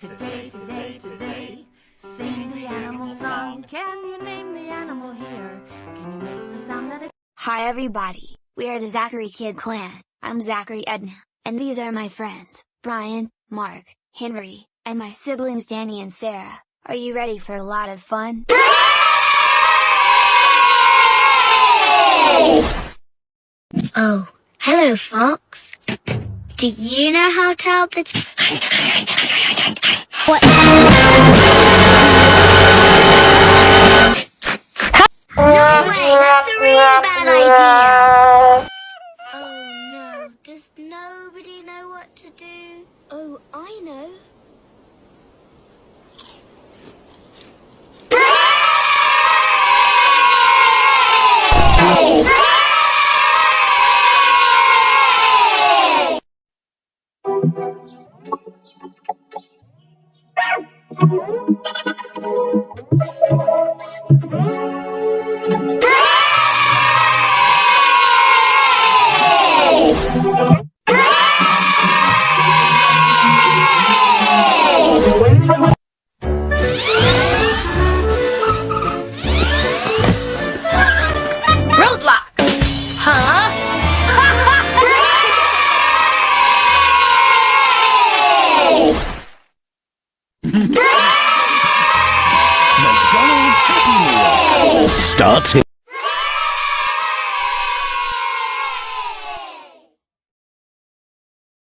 Today, sing the animal song. Can you name the animal here? Can you make the sound that it... Hi everybody, we are the Zachary Kid Clan. I'm Zachary Edna, and these are my friends, Brian, Mark, Henry, and my siblings Danny and Sarah. Are you ready for a lot of fun? Oh, hello Fox. Do you know how to help the What? No way, that's a really bad idea! Oh no, does nobody know what to do? Oh, I know. Roadblock! Huh? McDonald's Happy Meal starts in.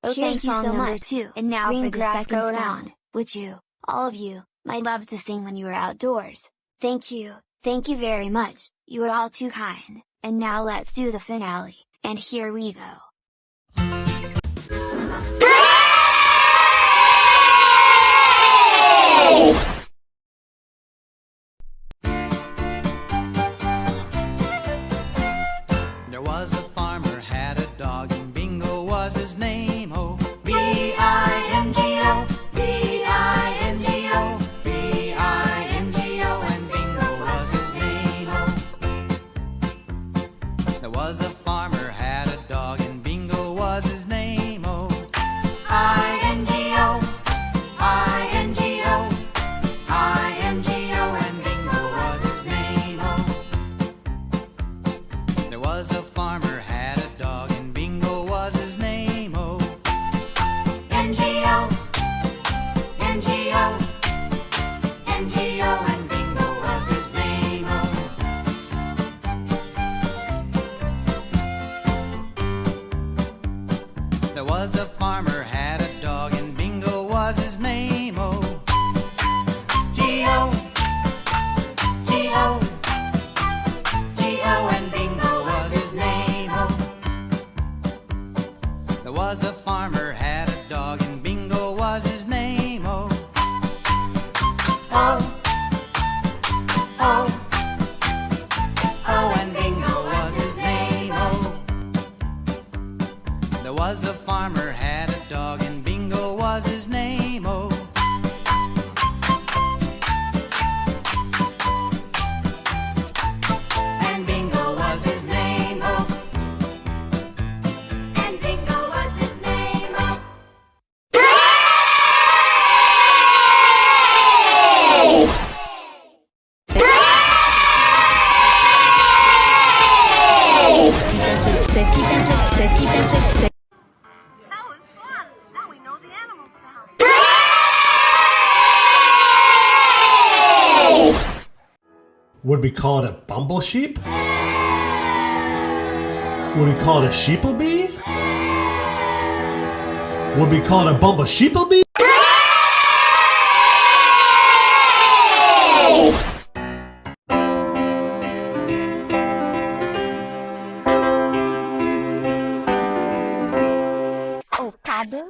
Oh, thank you so much. Two. And now Green for the grass second go sound, round. which you, all of you, might love to sing when you are outdoors. Thank you very much, you are all too kind. And now let's do the finale, and here we go. There was a farmer had a dog and Bingo was his name. Oh, B-I-N-G-O, B-I-N-G-O, B-I-N-G-O, and Bingo was his name. Oh, there was a farmer had a dog and Bingo was his name. Oh, I-N-G-O, I-N-G-O, I-N-G-O, and Bingo was his name. Oh, there was a farmer had a dog and Bingo was his name. Oh, N-G-O, N-G-O, N-G-O, and Bingo was his name. Oh, there was a farmer had a dog and Bingo was his name. Oh, G-O, G-O, G-O, and Bingo was his name. Oh, there was a farmer had a dog and Bingo was his name. Oh, oh, oh, oh, and Bingo was his name. Oh, there was a farmer had a dog and Bingo was his name. Oh, and Bingo was his name. Oh, and Bingo was his name. Oh. That was fun! Now we know the animal sound. Would we call it a bumble sheep? Would we call it a sheeplebee? Would we call it a bumble sheeplebee? Oh, pardon?